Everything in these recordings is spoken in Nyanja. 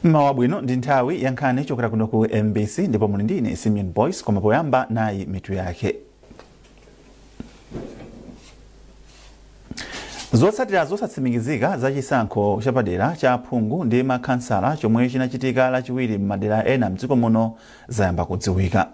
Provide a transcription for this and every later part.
Mawabwino ndi nthawi yankhani chokera kuno ku MBC ndipo muli ndine Simeon Boyce koma poyamba nayi mitu yake. Zotsatira zosatsimikizika za chisankho chapadera cha aphungu ndi makhansala chomwe chinachitika lachiwiri m'madera ena mdziko muno zayamba kudziwika.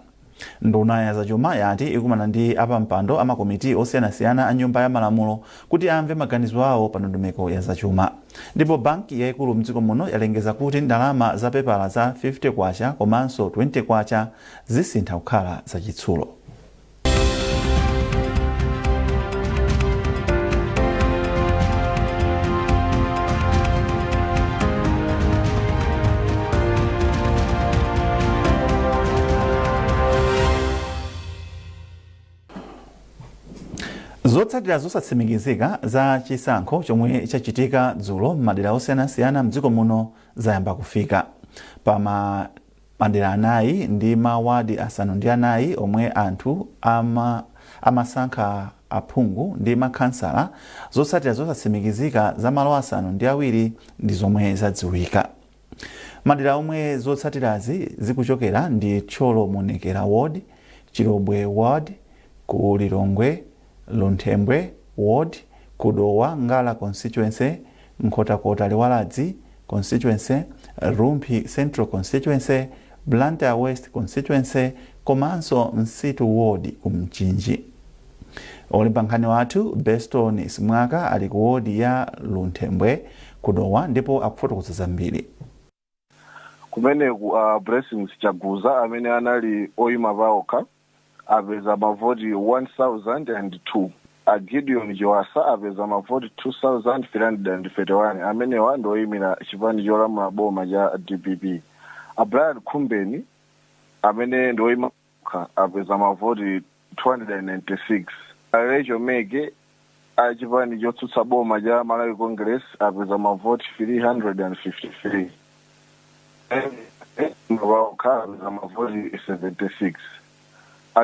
Nduna ya zachuma yati ikumana ndi apampando amakomiti osiyanasiyana a nyumba ya malamulo kuti amve maganizo awo pa ndondomeko ya zachuma. Ndipo banki yaikulu mdziko muno yalengeza kuti ndalama za pepala za 50 kwacha komanso 20 kwacha zisintha kukhala zachitsulo. Zotsatira zosatsimikizika za chisankho chomwe chachitika dzulo m'madera osiyanasiyana mdziko muno zayamba kufika. Pa madera anayi ndi mawadi asanu ndi anayi omwe anthu amasankha aphungu ndi makhansala, zotsatira zosatsimikizika za malo asanu ndi awiri ndi zomwe zadziwika. Madera omwe zotsatirazi zikuchokera ndi Tcholo Monekera Ward, Chilobwe Ward, ku Lilongwe, Lunthembwe Ward, Kudowa Ngala Constituency, Nkhotakota Liwaladzi Constituency, Rumphi Central Constituency, Blantyre West Constituency, komanso Msitu Ward kumchinji. Olemba nkhani wathu Beston Simwaka ali ku ward ya Lunthembwe Kudowa ndipo akufotokoza zambiri. Kumene Blessings Chaguza amene anali oyima paokha apeza mavoti 1002. Gideon Joasa apeza mavoti 2331 amenewa ndi oyimira chipani cholamula boma cha DPP. Brian Khumbeni amene ndi oyima apeza mavoti 296. Rachel Mege achipani chotsutsa boma cha Malawi Congress apeza mavoti 353. Mavokha apeza mavoti 76.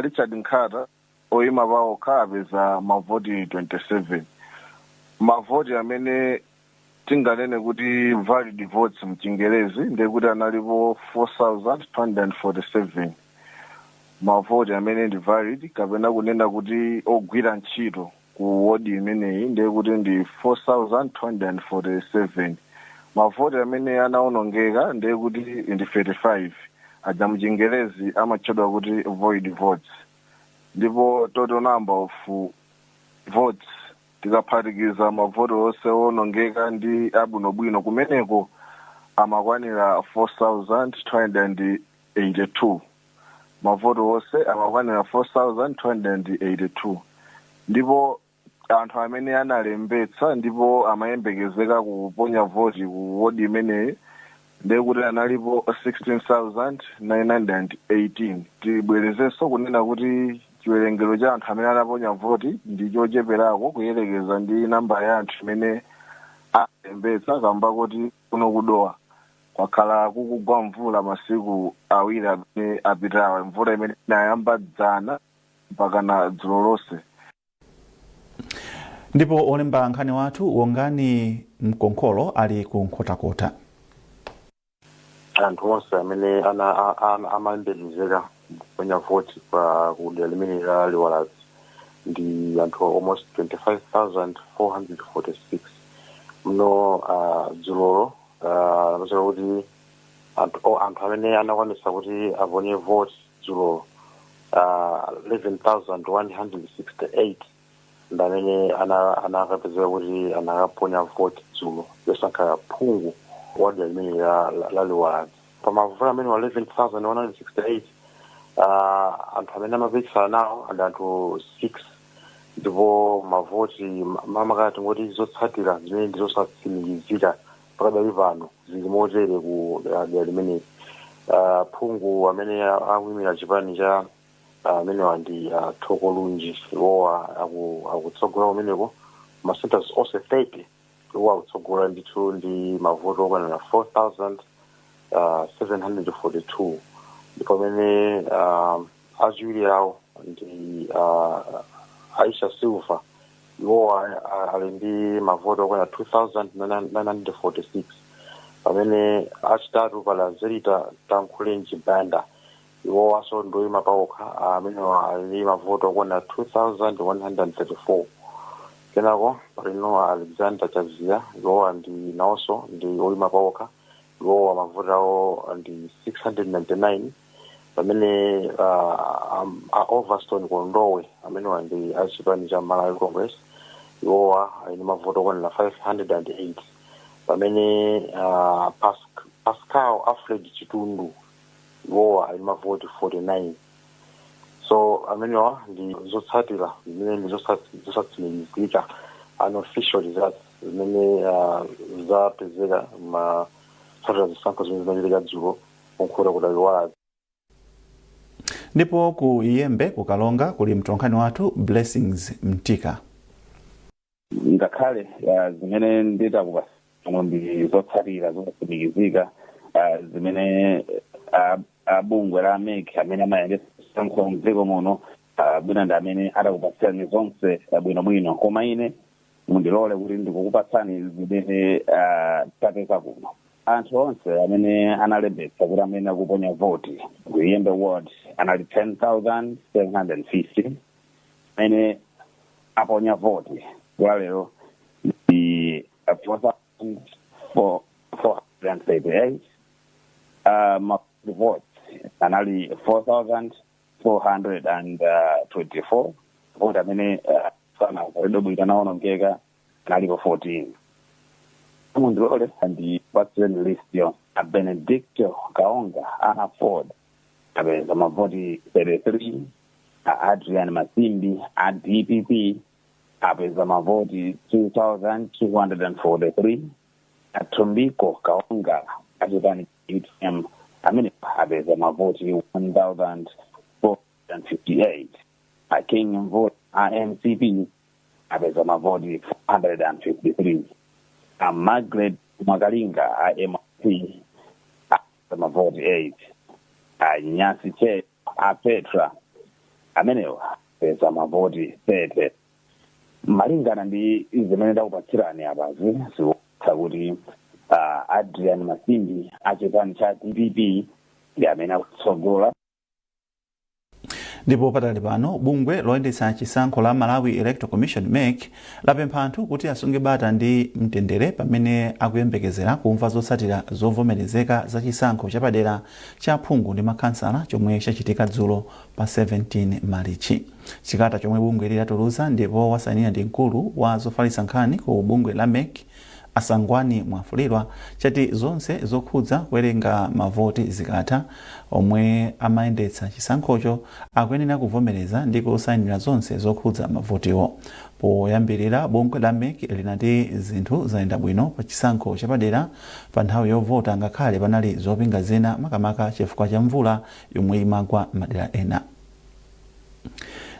Richard Nkata oyima paokha apeza mavoti 27. Mavoti amene tinganene kuti valid votes mchingerezi ndekuti analipo 4247. Mavoti amene ndi valid kapena kunena kuti ogwira ntchito ku ward imeneyi ndekuti ndi 4247. Mavoti amene anaonongeka ndekuti ndi 35. Aja mchingerezi amatchedwa kuti void votes. Ndipo total number of votes tikaphatikiza mavoti onse onongeka ndi abwinobwino kumeneko amakwanira 4282. Mavoti onse amakwanira 4282. Ndipo anthu amene analembetsa ndipo amayembekezeka kuponya voti ku ward imeneyi ndekuti analipo 16,918. Tibwerezenso kunena kuti chiwerengero cha anthu amene anaponya voti ndi chocheperako kuyelekeza ndi namba ya anthu imene alembetsa kamba kuti kuno Kudowa kwakhala kukugwa mvula masiku awiri amene apitawa, mvula imene inayamba dzana mpaka na dzulo lonse. Ndipo olemba nkhani wathu Wongani Mkonkholo ali ku Nkhotakota. Anthu onse amene amayembekezeka kuponya voti pa kudera limene la Liwaladzi ndi anthu almost 25,446. Mno dzulolo amachera kuti anthu amene anakwanisa kuti aponye voti dzulolo 11,168 ndi amene anakapezeka kuti anakaponya voti dzulo yosankha aphungu wadi limene la Liwaladzi. Pamavoti amene wa 11,168 anthu amene amapikisana nawo ndi anthu 6. Ndipo mavoti mamakati ngoti zotsatira zimene ndi zosatsimikizika pakadali pano zili motere ku dera limene. Phungu amene akuyimira chipani cha amenewa ndi Thoko Lunji iwowa akutsogola kumeneko masenters onse 30. Iwowa akutsogola ndithu ndi mavoti okwanira 4,742. Ndipo amene achiwiri awo ndi Aisha Silva iwowa ali ndi mavoti okwanira 2,946. pamene achitatu pala Zerita Tankulenji Banda iwo aso ndoyima paokha amene ali mavoti okwana 2,134. Kenako palino Alexander Chazia iwo ndi nawonso ndi oyima paokha iwo mavoti awo ndi 699. Pamene Overstone Kondowe amene ndi achipani cha Malawi Congress iwo ali mavoti okwana 508. Pamene Pascal Alfred Chitundu iwo ali mavoti 49. So amenewa ndi zotsatira zimene ndi zosatsimikizika unofficial results zimene zapezeka matsatira zisankho zimene zinachitika dzulo kunkhula kudaliwala. Ndipo ku Iyembe kukalonga kuli mtonkhani wathu Blessings Mtika. Ngakhale zimene nditakupa ndi zotsatira zosatsimikizika zimene bungwe la MEC amene amayendetsa zisankho mdziko muno bwino ndi amene atakupatsani zonse bwinobwino, koma ine mundilole kuti ndikukupatsani zimene tapeza kuno. Anthu onse amene analembetsa kuti amene akuponya voti ku Iyembe ward anali 10,750 amene aponya voti kwa lero ndi 4,438. Votes anali 4,424. Vote amene sana bwino naonongeka analipo 14. Mundilole ndi patseni list yo. Benedicto Kaonga ana Ford apeza mavoti 33. Adrian Masimbi a DPP apeza mavoti 2,243. Tumbiko Kaonga achipani UTM amene apeza mavoti 1,458. King Mvula MCP apeza mavoti 453. Margaret Magalinga MRP apeza mavoti 8. Nyasi Che Petra amenewa apeza mavoti 30. Malingana ndi zimene ndakupatsirani apazi kuti Adrian Masimbi achipani cha DPP ndi amene akutsogola. Ndipo patali pano bungwe loyendetsa chisankho la Malawi Electoral Commission MEC lapempha anthu kuti asunge bata ndi mtendere pamene akuyembekezera kumva zotsatira zovomerezeka za chisankho chapadera cha phungu ndi makhansala chomwe chachitika dzulo pa 17 Marichi. Chikata chomwe bungwe lidatuluza ndipo wasainira ndi mkulu wa zofalitsa nkhani ku bungwe la MEC Asangwani Mwafulirwa chati zonse zokhudza kuwerenga mavoti zikatha omwe amayendetsa chisankhocho akuyenera kuvomereza ndi kusainira zonse zokhudza mavotiwo. Poyambirira bungwe la MEC linati zinthu zayenda bwino pa chisankho chapadera pa nthawi yovota ngakhale panali zopinga zina makamaka chifukwa cha mvula yomwe imagwa madera ena.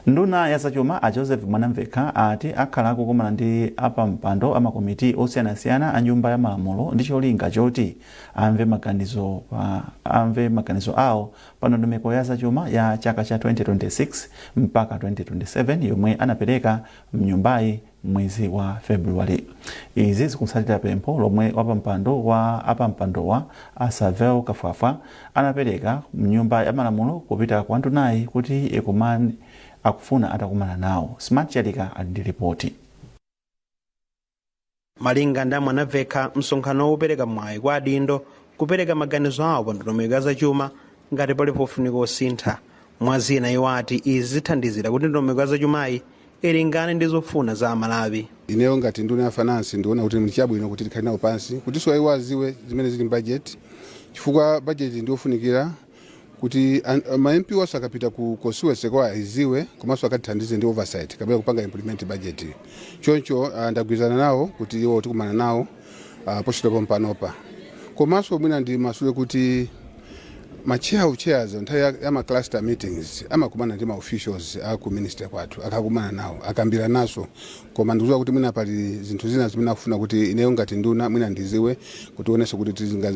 Nduna ya zachuma a Joseph Mwanamveka ati akhala akukumana ndi apampando amakomiti osiyanasiyana a nyumba ya malamulo ndi cholinga choti amve maganizo awo pa ndondomeko ya zachuma ya chaka cha 2026 mpaka 2027 yomwe anapereka mnyumbayi mwezi wa Februari. Izi zikutsatira pempho lomwe apampandowa Asavel Kafwafwa anapereka mnyumba ya malamulo kupita kwa ndunayi kuti akufuna atakumana nawo. Smart Chalika ali ndi ripoti. Malinga ndi Mwanamveka msonkhano wopereka mwayi kwa adindo kupereka maganizo awo pa ndondomeko ya zachuma ngati pali pofunika osintha. Mwazina iwo ati izi zithandizira kuti ndondomeko ya zachumayi ilingane ndi zofuna za Amalawi. Ineyo ngati nduna ya finance ndiona kuti mchabwino kuti tikhale nawo pansi kuti iwo aziwe zimene zili budget, chifukwa budget ndiofunikira kuti ma-MP wasa akapita ku constituency kwa aziwe komanso akathandize ndi oversight kapena kupanga implement budget. Choncho ndagwirizana nawo kuti iwo tikumana nawo pochita panopa. Komanso mwina ndi masule kuti chairs nthawi ya ma cluster meetings amakumana ndi ma officials aku minister kwathu akakumana nawo akambira naso, koma ndikuziwa kuti mwina pali zinthu zina zimene akufuna kuti ineyo ngati nduna mwina ndiziwe kuti onese kuti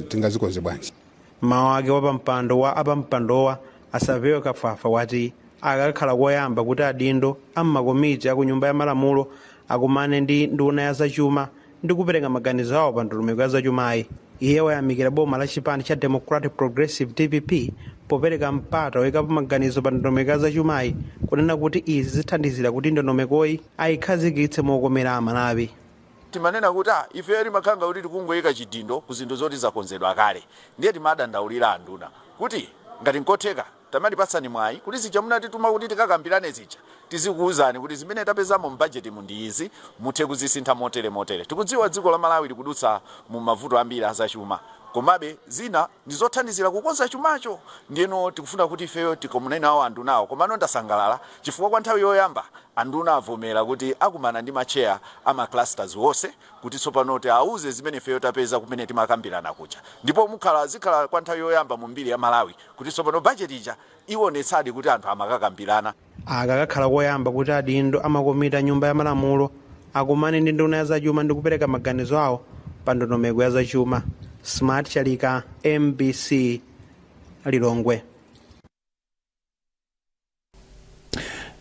tingazikonze bwanji. Mawu ake wapampando wa apampandowa Asavel Kafwafwa wati akakhala koyamba kuti adindo ammakomiti aku nyumba ya malamulo akumane ndi nduna ya zachuma ndi kupereka maganizo awo pa ndondomeko ya zachumayi. iye wayamikira boma la chipani cha Democratic Progressive DPP popereka mpata woyikapo maganizo pa ndondomeko zachumayi kunena kuti izi zithandizira kuti ndondomekoyi ayikhazikitse mokomera Amalawi. Timanena kuti ife limakhanga kuti tikungoyika chidindo ku zinthu zoti zakonzedwa kale ndiye timadandaulira anduna kuti ngati nkotheka tamatipasani mwayi kuti zija munatituma kuti tikakambirane zija tizikuwuzani kuti zimene tapezamo mbudget ndi izi muthe kuzisintha motere. Tikudziwa dziko la Malawi likudutsa mu mavuto ambiri azachuma, komabe zina ndizothandizira kukonza chumacho. Ndiyeno tikufuna kuti ifeyo tikomunena nawo andunawo, komano ndasangalala chifukwa kwa nthawi yoyamba anduna avomera kuti akumana ndi macheya ama clusters wonse kuti tsopano auze zimene ifeyo tapeza kumene timakambirana kuja, ndipo zikhala kwa nthawi yoyamba mu mbiri ya Malawi kuti tsopano budget ija iwonetsadi kuti anthu amakakambirana. Akakhala koyamba kuti adindo amakomita nyumba ya malamulo akumane ndi nduna ya zachuma ndi kupereka maganizo awo pa ndondomeko ya zachuma. Smart Chalika, MBC, Lilongwe.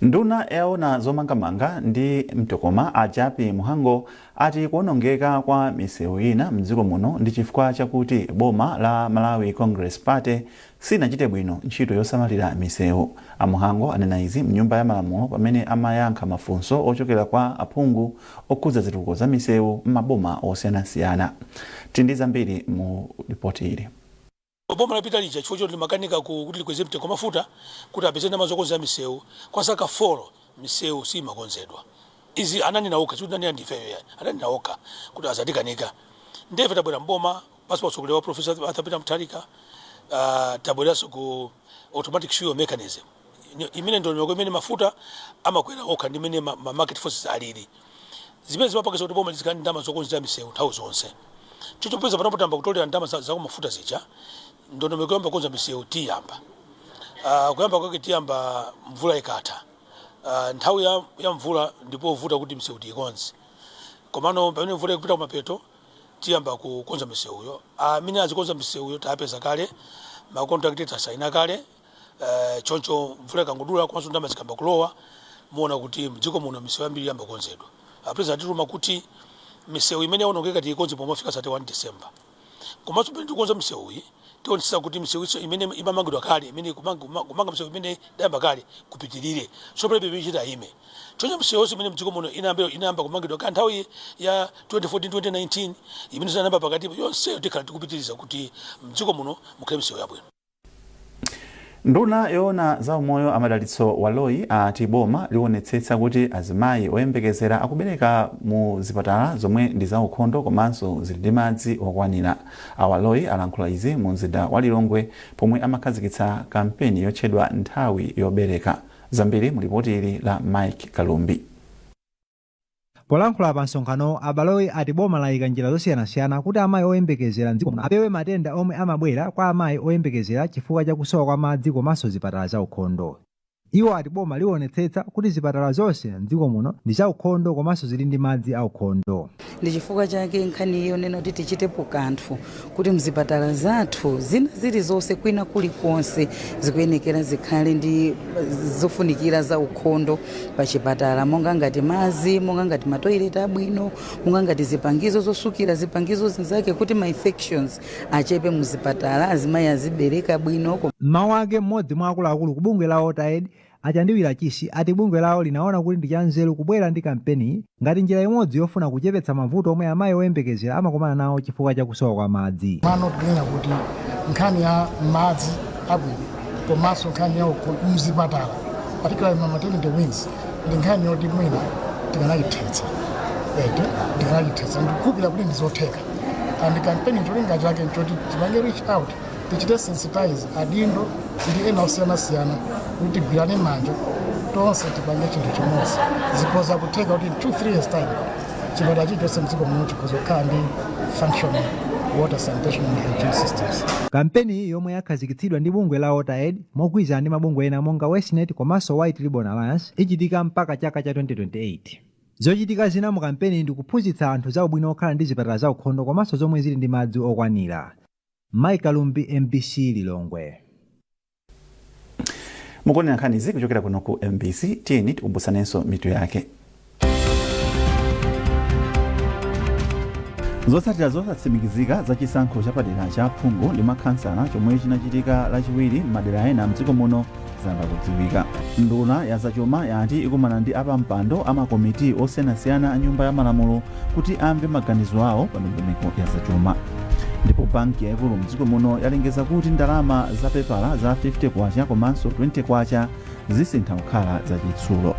Nduna yaona zomangamanga ndi mtokoma ajapi Muhango ati kuonongeka kwa misewu ina mdziko muno ndi chifukwa chakuti boma la Malawi Congress Party sinachite bwino ntchito yosamalira misewu. Muhango anena izi mnyumba ya malamulo pamene amayankha mafunso ochokera kwa aphungu okhuza zitukuko za misewu m'maboma osiyanasiyana. Tindiza mbiri mu ripoti ili. Boma lapita lija chifukwa choti makanika kuti likweze mtengo mafuta kuti apeze ndalama zokonza misewu kwa saka 4 misewu si makonzedwa. Izi anani naoka chikuti nani andifeyo yani anani naoka kuti azatikanika ndeve tabwera mboma passport sokulewa Professor Athapita Mutharika tabwera ku automatic fuel mechanism imene ndio imene mafuta amakwera oka ndimene market forces alili zimene zimapakisa kuti boma lizikani ndalama zokonza misewu nthawi zonse. Chicho pesa panapotamba kutolera ndalama za mafuta zija ndondomeko yamba konza misewu tiyamba kuyamba kwake tiyamba mvula ikatha nthawi ya mvula ndipo vuta kuti misewu tikonze komano pamene mvula ikupita kumapeto tiyamba kukonza misewuyo amene azikonza misewuyo tapeza kale makontrakti tasaina kale choncho mvula ikangodula komanso ndalama zikamba kulowa muona kuti mdziko muno misewu yambiri yamba konzedwa. President atituma kuti misewu imene yaonongeka tikonze pomafika 31 December. Komanso pamene tikonza misewu iyi tionetsa kuti misewu imene imamangidwa kale imene kumanga misewu imene dayamba kale kupitirire so pale bichita ime choncho misewu imene mdziko muno inamba kumangidwa kale nthawi ya 2014-2019 imene sanamba pakati yonse tikhala tikupitiriza kuti mdziko muno mukhale misewu yabwino. Nduna yoona za umoyo amadalitso Waloyi ati boma liwonetsetsa kuti azimayi oyembekezera akubereka mu zipatala zomwe ndi za ukhondo komanso zili ndi madzi okwanira. Waloyi alankhula izi mu mzinda wa Lilongwe pomwe amakhazikitsa kampeni yotchedwa nthawi yobereka. Zambiri mu ripoti ili la Mike Kalumbi. Polankhula pa nsonkhano Waloyi ati boma layika njira zosiyanasiyana kuti amayi oyembekezera mdziko muno apewe matenda omwe amabwera kwa amayi oyembekezera chifukwa cha kusowa kwa madzi komanso zipatala za ukhondo. Iwo ati boma liwonetsetsa kuti zipatala zonse mdziko muno ndi za ukhondo komanso zili ndi madzi a ukhondo. Ndi chifukwa chake nkhani iyo nena kuti tichitepo kanthu kuti mzipatala zathu zina zili zonse kwina kulikonse zikuyenekera zikhale ndi zofunikira za ukhondo pa chipatala monga ngati madzi, monga ngati matoilet abwino, monga ngati zipangizo zosukira, zipangizo zinzake kuti ma infections achepe mzipatala, azimayi azibereka bwino. Mawu ake mmodzi mwa akuluakulu ku bungwe la OTAED achandiwira chisi ati bungwe lawo linaona kuti ndi chanzeru kubwera ndi kampeni ngati njira imodzi yofuna kuchepetsa mavuto omwe amayi oyembekezera amakumana nawo chifukwa cha kusowa kwa madzi. Mano tinena kuti nkhani ya madzi abwino komanso nkhani ya mzipatala particularly ma maternity wings ndi nkhani yoti mwina tikanayithetsa ndikukupira kuti ndizotheka and kampeni cholinga chake nchoti tipange reach out tichite sensitize adindo ndi ena osiyanasiyana kuti tigwirane manja tonse tipange chinthu chimodzi zikhoza kutheka kuti 2-3 years time chipatala chilichonse mdziko muno chikhoza kukhala ndi functional water sanitation and hygiene systems. Kampeni yomwe yakhazikitsidwa ndi bungwe la OTAED mogwirizana ndi mabungwe ena monga Westnet komanso White Ribbon Alliance ichitika mpaka chaka cha 2028. Zochitika zina mu kampeni ndi kuphunzitsa anthu za ubwino okhala ndi zipatala za ukhondo komanso zomwe zili ndi madzi okwanira. Mike Kalumbi, MBC Lilongwe. Mukoni nkhani izi kuchokera kuno ku MBC tiyeni tikumbusanenso mitu yake. zotsatira zosatsimikizika za chisankho chapadera cha phungu ndi makhansala chomwe chinachitika lachiwiri m'madera ena mdziko muno zayamba kudziwika. Nduna ya zachuma yati ikumana ndi apampando amakomiti osiyanasiyana a nyumba ya malamulo kuti amve maganizo awo pa ndondomeko ya zachuma. Ndipo banki yaikulu mdziko muno yalengeza kuti ndalama za pepala za 50 kwacha komanso 20 kwacha zisintha kukhala zachitsulo.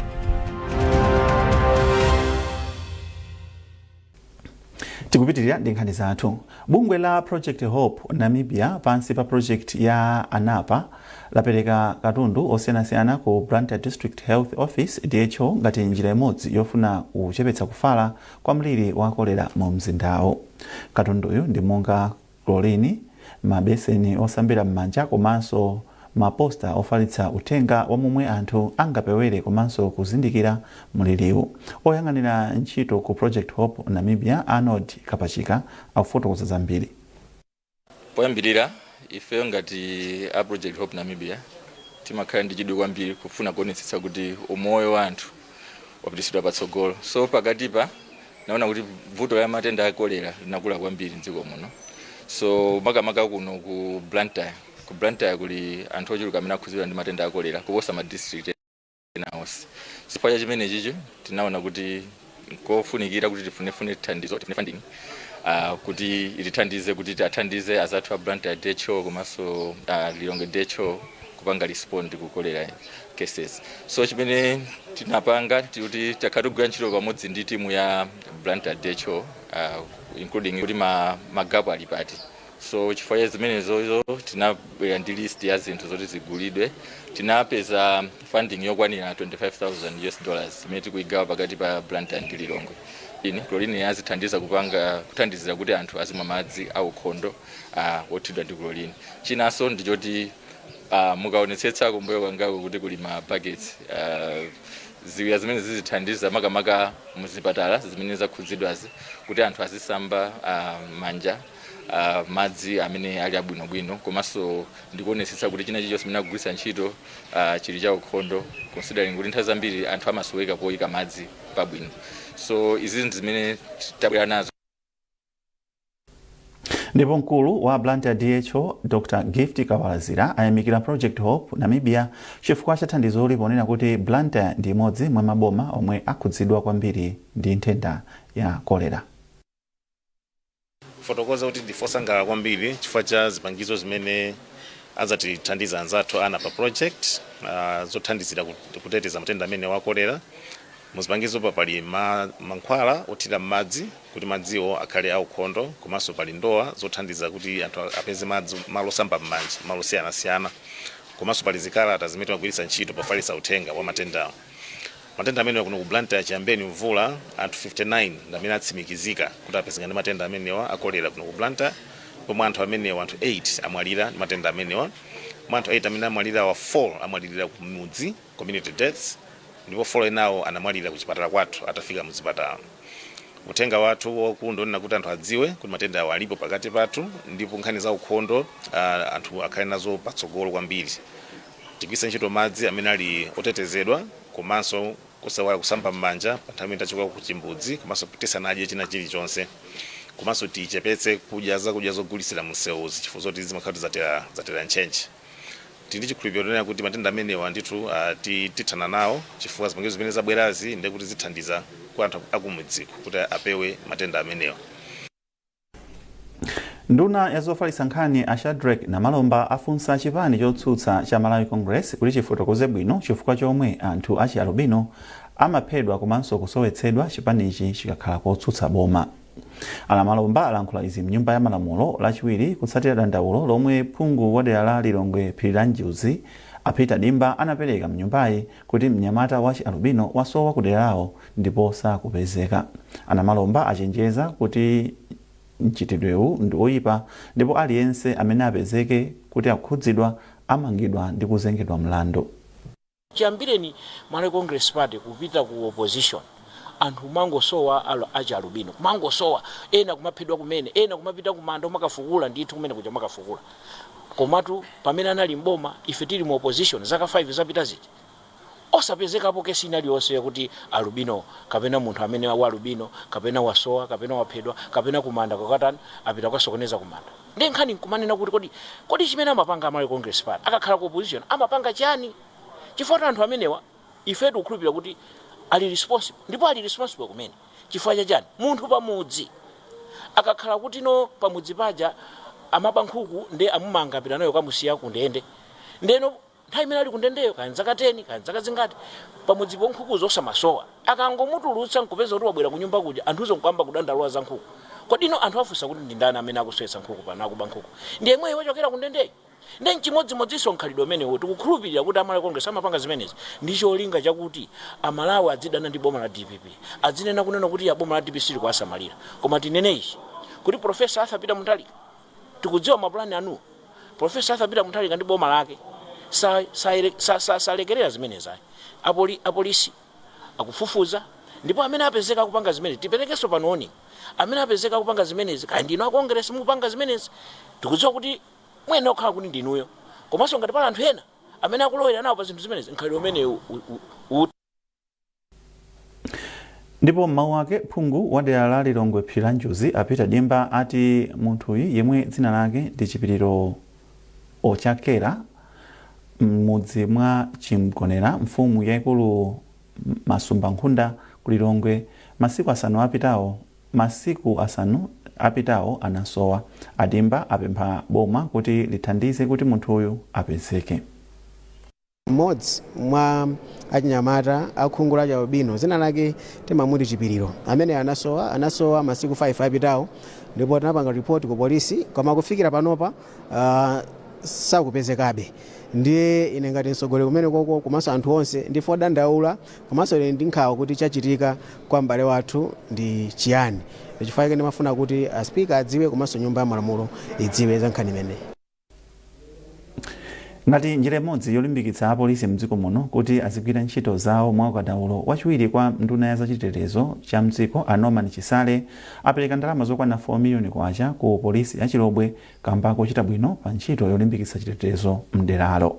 Tikupitirira ndi nkhani zathu. Bungwe la Project Hope Namibia pansi pa project ya ANAPA lapereka katundu osiyanasiyana ku Blantyre District Health Office DHO ngati njira imodzi yofuna kuchepetsa kufala kwa mliri wa kolera mu mzindawo. Katunduyu ndi monga klorini, mabeseni osambira m'manja komanso maposta ofalitsa uthenga wa momwe anthu angapewere komanso kuzindikira mliriwu. Oyang'anira ntchito ku Project Hope Namibia Arnold Kapachika akufotokoza zambiri. Poyambirira ife ngati a Project Hope Namibia timakhala ndi chidwi kwambiri kufuna kuonetsetsa kuti umoyo wa anthu wapititsidwa patsogolo. So pakatipa naona kuti vuto ya matenda a kolera linakula kwambiri mdziko muno. So makamaka kuno ku Blantyre kuli anthu ochuluka amene akhudzidwa ndi matenda a kolera kuposa ma district ena onse. Chifukwa chimene chicho tinaona kuti kofunikira kuti tifunefune thandizo funding kuti itithandize kuti tathandize azathu a Blantyre DHO komanso Lilongwe DHO kupanga respond ku kolera cases. So chimene tinapanga kuti takatugwira ntchito pamodzi ndi timu ya Blantyre DHO including kuti magapu ali pati. So chifukwa zimenezo tinabwera ndi list ya zinthu zoti zigulidwe. Tinapeza funding yokwanira $25,000 imene tikuigawa pakati pa Blantyre ndi Lilongwe. Klorini yazithandiza kuthandizira kuti anthu azimwa madzi aukhondo othidwa ndi klorini. Chinanso ndichoti mukaonetsetsa kumbuyo kwangako kuti kuli ma buckets ziwiya zimene zizithandiza makamaka muzipatala zimene zakhudzidwazi kuti anthu azisamba manja madzi amene ali abwinobwino komanso ndikuonetsetsa kuti china chilichonse chimene akugwiritsa ntchito chili cha ukhondo considering kuti nthawi zambiri anthu amasoweka poyika madzi pabwino. So izi zimene tabwera nazo. Ndipo mkulu wa Blantyre DHO Dr. Gift Kawalazira ayamikira Project Hope Namibia chifukwa cha thandizo liponena kuti Blantyre ndi imodzi mwa maboma omwe akhudzidwa kwambiri ndi nthenda ya kolera. Fotokoza kuti ndifosangalala kwambiri chifukwa cha zipangizo zimene azatithandiza anzathu ANAPA project zothandizira kuteteza matenda amene wa kolera. Muzipangizo pali mankhwala othira m'madzi kuti madziwo akhale aukhondo komanso pali ndowa zothandiza kuti anthu apeze madzi malo osamba m'manja malo osiyanasiyana komanso pali zikalata zimene timagwiritsa ntchito pofalitsa uthenga wa matendawo. Matenda amene kuno ku Blantyre chiyambeni mvula anthu 59 amene atsimikizika kuti apezeka ndi matenda amenewa akolera kuno ku Blantyre, pomwe anthu amenewa anthu 8 amwalira ndi matenda amenewa. Mwa anthu 8 amene amwalira wa 4 amwalirira ku mudzi community deaths ndipo 4 enawo anamwalira ku chipatala kwathu atafika mu chipatala. Uthenga wathu wakulu ndionena kuti anthu adziwe kuti matenda awo alipo pakati pathu ndipo nkhani za ukhondo anthu akhale nazo patsogolo kwambiri. Tigwiritse ntchito madzi amene ali otetezedwa komanso kusawala kusamba m'manja pa nthawi imene tachoka ku chimbudzi komanso tisanadye china chilichonse komanso tichepetse kudya zogulitsira mu msewu chifukwa zoti zimakhala zatera ntchentche. Tindi chikhulupiriro kuti matenda amenewa ndithu tithana nawo chifukwa zipangizo zimene zabwerazi ndi kuti zithandiza kwa anthu akumudzi kuti apewe matenda amenewa. Nduna ya zofalitsa nkhani a Shadrack Namalomba afunsa chipani chotsutsa cha Malawi Congress kuti chifotokoze bwino chifukwa chomwe anthu achi alubino amaphedwa komanso kusowetsedwa chipanichi chikakhala kotsutsa boma. Namalomba alankhula izi mnyumba ya malamulo lachiwiri kutsatira dandaulo lomwe phungu wa dera la Lilongwe phiri la Njuzi Peter Dimba anapereka mnyumbayi kuti mnyamata wa alubino wasowa ku dera lawo ndipo sakupezeka. Namalomba achenjeza kuti mchitidwewu ndi oyipa ndipo aliyense amene apezeke kuti akhudzidwa amangidwa ndi kuzengedwa mlandu. Chiyambireni Malawi Congress Party kupita ku opposition anthu mangosowa achi alubino mangosowa ena kumaphedwa kumene ena kumapita kumanda makafukula ndithu kumene kuja makafukula komatu pamene anali mboma ife tili mu opposition zaka 5 zapita ziti osapezekapo kesi iliyonse yakuti alubino kapena munthu amene wa alubino kapena wasowa kapena waphedwa kapena kumanda kwakatani apita kukasokoneza kumanda. Ndi nkhani nkumanena kuti kodi chimene amapanga amale Congress Party akakhala ku opposition amapanga chani? Chifukwa anthu amenewa ife tikukhulupirira kuti ali responsible, ndipo ali responsible kumene chifukwa chani? Munthu pamudzi akakhala kuti no pamudzi paja amaba nkhuku ndi amumanga apita nayo kamusiya ku ndende, ndeno nthawi imene ali ku ndendeyo kanzaka 10 kanzaka zingati pamudzi po nkhuku zosamasowa akangomutulutsa nkupeza kuti wabwera ku nyumba kuja anthuzo nkwamba kudandalwa za nkhuku. Kodi no anthu afunsa kuti ndi ndani amene akuswetsa nkhuku pana akuba nkhuku? Ndi yemwe wachokera ku ndendeyo. Ndi chimodzimodzinso nkhalidwe umenewo tikukhulupirira kuti amalawi Congress amapanga zimenezi ndi cholinga chakuti amalawi adzidana ndi boma la DPP, adzinena kunena kuti ya boma la DPP sili kuasamalira. Koma tinene ichi kuti Professor Arthur Peter Mutharika tikudziwa mapulani anu, Professor Arthur Peter Mutharika ndi boma lake salekerera zimenezi. Apolisi akufufuza, ndipo amene apezeka kupanga zimenezi tiperekenso panooni amene apezeka kupanga zimenezi kandi ino a Congress mukupanga zimenezi tikudziwa kuti mwene okhala kuti ndinuyo, komanso ngati pala anthu ena amene akulowera nawo pa zinthu zimenezi nkhalidwe umene ndipo mmawu ake phungu wa dera la Lilongwe phiri la Njuzi apita dimba ati munthuyi yemwe dzina lake ndi Chipiriro Ochakera m'mudzi mwa Chimgonera mfumu yaikulu Masumba Nkhunda ku Lilongwe masiku asanu apitawo anasowa. Adimba apempha boma kuti lithandize kuti munthuyu apezeke. Mmodzi mwa achinyamata akhungu la Chalubino dzina lake Mamuti Chipiriro amene anasowa masiku 5 apitawo, ndipo tinapanga report ku polisi koma kufikira panopa sakupezekabe. Ndiye ine ngati mtsogoleri kumene koko komanso anthu onse ndi fodandaula komanso ndi nkhawa kuti chachitika kwa m'bale wathu ndi chiyani. Chifukwa ndimafuna kuti speaker adziwe komanso nyumba ya malamulo idziwe za nkhani imeneyi. Ngati njira imodzi yolimbikitsa apolisi mdziko muno kuti azigwira ntchito zawo mwaukadaulo, wachiwiri kwa nduna ya zachitetezo cha mdziko Norman Chisale apereka ndalama zokwana 4 miliyoni kwacha ku polisi ya Chilobwe kamba kochita bwino pa ntchito yolimbikitsa chitetezo mderalo.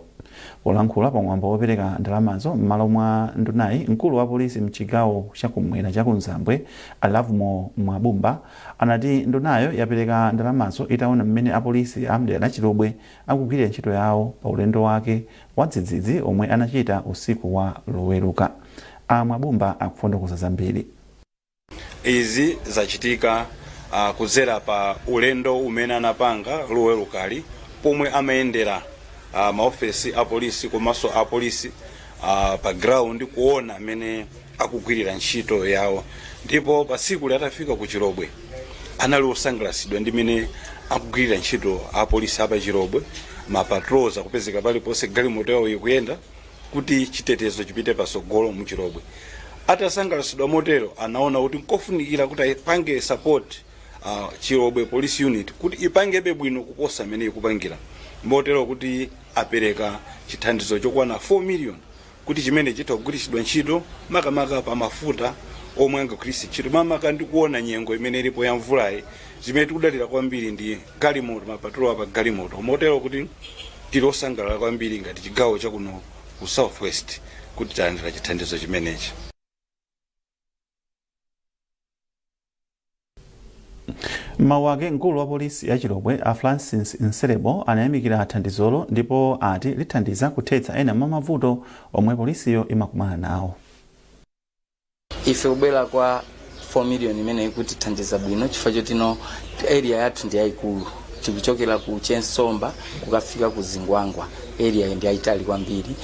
Polankhula pamwambo wopereka ndalamazo m'malo mwa ndunayi, mkulu wa polisi mchigawo chakumwera cha Kunzambwe Alavumo Mwabumba anati ndunayo yapereka ndalamazo itaona mmene apolisi amdera la Chilobwe akugwirira ntchito yawo pa ulendo wake wa dzidzidzi omwe anachita usiku wa Loweruka. Mwabumba akufotokoza zambiri. Izi zachitika kudzera pa ulendo umene anapanga Lowerukali pomwe amayendera maofesi a polisi komanso a polisi pa ground kuona amene akugwirira ntchito yawo, ndipo pa siku atafika ku Chilobwe anali osangalasidwa ndi mene akugwirira ntchito a polisi apa Chilobwe. Mapatrols akupezeka paliponse galimoto yawo ikuyenda kuti chitetezo chipite pasogolo mu Chilobwe. Atasangalasidwa motero anaona kuti nkofunikira kuti ipange support Chilobwe Police Unit kuti ipangebe bwino kuposa amene ikupangira, motero kuti apereka chithandizo chokwana 4 miliyoni kuti chimene chitagwiritsidwa ntchito makamaka pa mafuta omwe angagwiritsidwe ntchito makamaka ndi kuona nyengo imene ilipo ya mvulayi. Zimene tikudalira kwambiri ndi galimoto, mapatolo pa galimoto, motero kuti tilosangalala kwambiri ngati chigawo chakuno ku Southwest kuti talandira chithandizo chimenechi. Mawu ake mkulu wa polisi ya Chilobwe Francis Nserebo anayamikira thandizolo ndipo ati lithandiza kuthetsa ena mwa mavuto omwe polisiyo imakumana nawo. Ife kubwera kwa 4 miliyoni imene ikuti thandiza bwino chifukwa chotino area yathu ndi yayikulu, tikuchokera ku Chensomba kukafika ku Zingwangwa, area ndi yayitali kwambiri,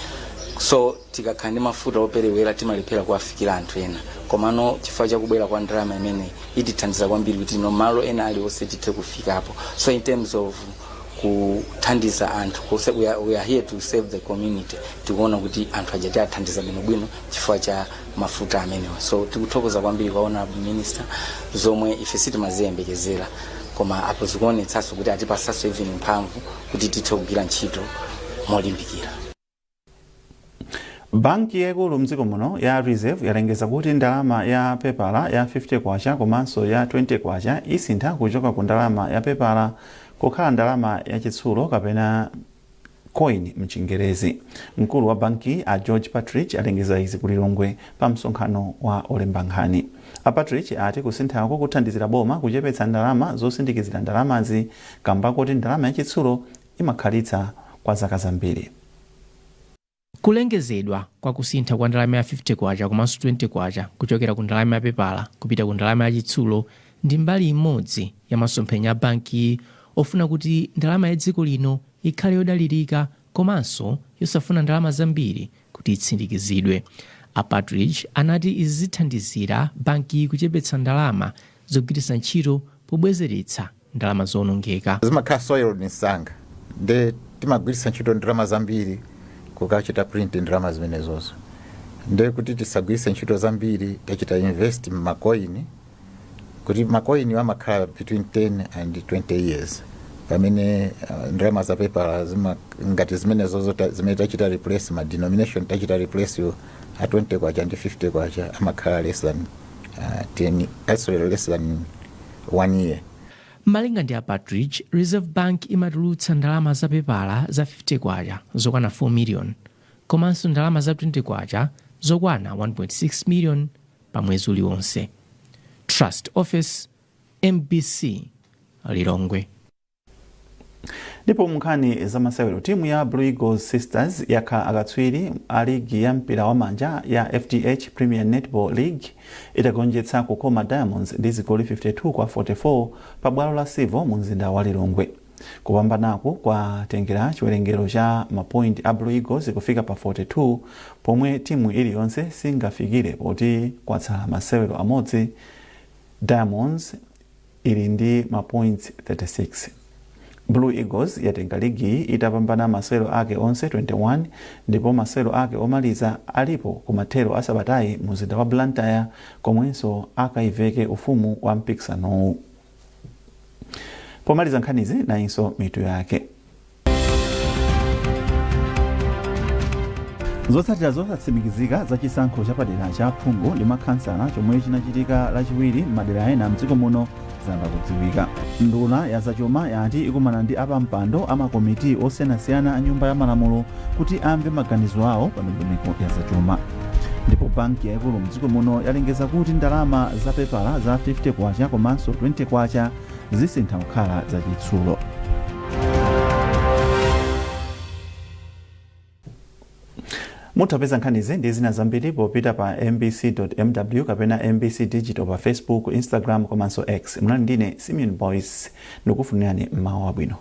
so tikakhala ndi mafuta operewera timalephera kuwafikira anthu ena. Komano chifukwa chakubwera kwa ndalama imene itithandiza kwambiri kuti no malo ena aliwonse tithe kufikapo. So in terms of kuthandiza anthu, we are here to save the community. Tikuona kuti anthu ajati athandiza bwino chifukwa cha mafuta amenewa. So tikuthokoza kwambiri kwaona minister zomwe ife sitimaziyembekezera, koma apo zikuonetsanso kuti atipasanso even mphamvu kuti tithe kugwira ntchito molimbikira. Banki yaikulu mdziko muno ya Reserve yalengeza kuti ndalama ya pepala ya 50 kwacha komanso ya 20 kwacha isintha kuchoka ku ndalama ya pepala kukhala ndalama ya chitsulo kapena coin mchingerezi. Mkulu wa banki a George Patrick alengeza izi ku Lilongwe pa msonkhano wa olemba nkhani. A Patrick ati kusinthako kuthandizira boma kuchepetsa ndalama zosindikizira ndalamazi kamba kuti ndalama yachitsulo imakhalitsa kwa zaka zambiri. Kulengezedwa kwa kusintha kwa ndalama ya 50 kwacha komanso 20 kwacha kuchokera ku ndalama ya pepala kupita ku ndalama ya chitsulo ndi mbali imodzi ya masomphenya a banki ofuna kuti ndalama ya dziko lino ikhale yodalirika komanso yosafuna ndalama zambiri kuti itsindikizidwe. A Patrick anati izithandizira banki kuchepetsa ndalama zogwiritsa ntchito pobwezeretsa ndalama zonongeka. Zimakhala soil ni sanga nde timagwiritsa ntchito ndalama zambiri kukachita print ndalama zimenezozo. Nde kuti tisagwiritse ntchito zambiri tachita invest m'macoin kuti macoin amakhala between 10 and 20 years. Pamene ndalama za paper ngati zimenezozo zimene tachita replace ma denomination tachita replace yo a 20 kwacha ndi 50 kwacha amakhala less than 10, actually less than 1 year. Malinga ndi a Patrick, Reserve Bank imatulutsa ndalama za pepala za 50 kwacha zokwana 4 million, komanso ndalama za 20 kwacha zokwana 1.6 million pa mwezi uliwonse. Trust Office, MBC, Lilongwe. Ndipo munkhani za masewero, timu ya Blue Eagles Sisters yakhala akatswiri a ligi ya mpira wa manja ya FDH Premier Netball League itagonjetsa kukoma Diamonds ndi zigoli 52 kwa 44 pa bwalo la Sivo mu mzinda wa Lilongwe. Kupambanaku kwatengera chiwerengero cha mapoint a Blue Eagles kufika pa 42 pomwe timu iliyonse singafikire poti kwatsala masewero amodzi. Diamonds ili ndi mapoints 36. Blue Eagles yatenga ligi itapambana masewero ake onse 21 ndipo masewero ake omaliza alipo kumathero asabatayi mu mzinda wa Blantyre komwenso akaiveke ufumu wa mpikisanowu. Pomaliza nkhanizi nayinso mitu yake. Zotsatira zosatsimikizika za chisankho chapadera cha phungu ndi makhansala chomwe chinachitika lachiwiri m'madera ena mdziko muno zamba kudziwika. Nduna ya zachuma yati ikumana ndi apampando amakomiti osiyanasiyana a nyumba ya malamulo kuti amve maganizo awo pa ndondomeko ya zachuma. Ndipo banki yaikulu mdziko muno yalengeza kuti ndalama za pepala za 50 kwacha komanso 20 kwacha zisintha kukhala za chitsulo. Mutapeza nkhanizi ndi zina zambiri popita pa mbc.mw kapena mbc digital pa Facebook, Instagram komanso X. Munali ndine Simeon Boyce ndikufunirani mmawa wabwino.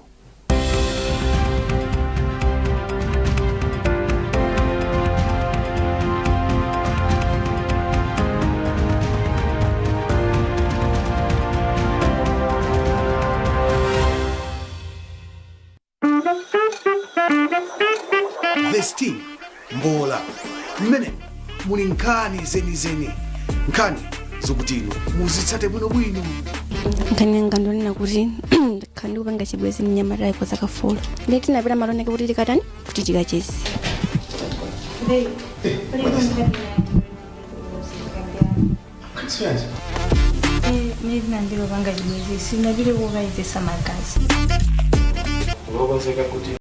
This team Mbola mmene muli nkhani zenizeni, nkhani zokutino muzitsate bwinobwino. Nkhani ngandonena kuti khandi kupanga chibwezi mnyamata yako zakafolo ndeti tinapita maloneke kuti tikatani kuti tikachezi. Mimi ndilo panga chibwezi sinapita kukaizesa magazi. Ulokonzeka kuti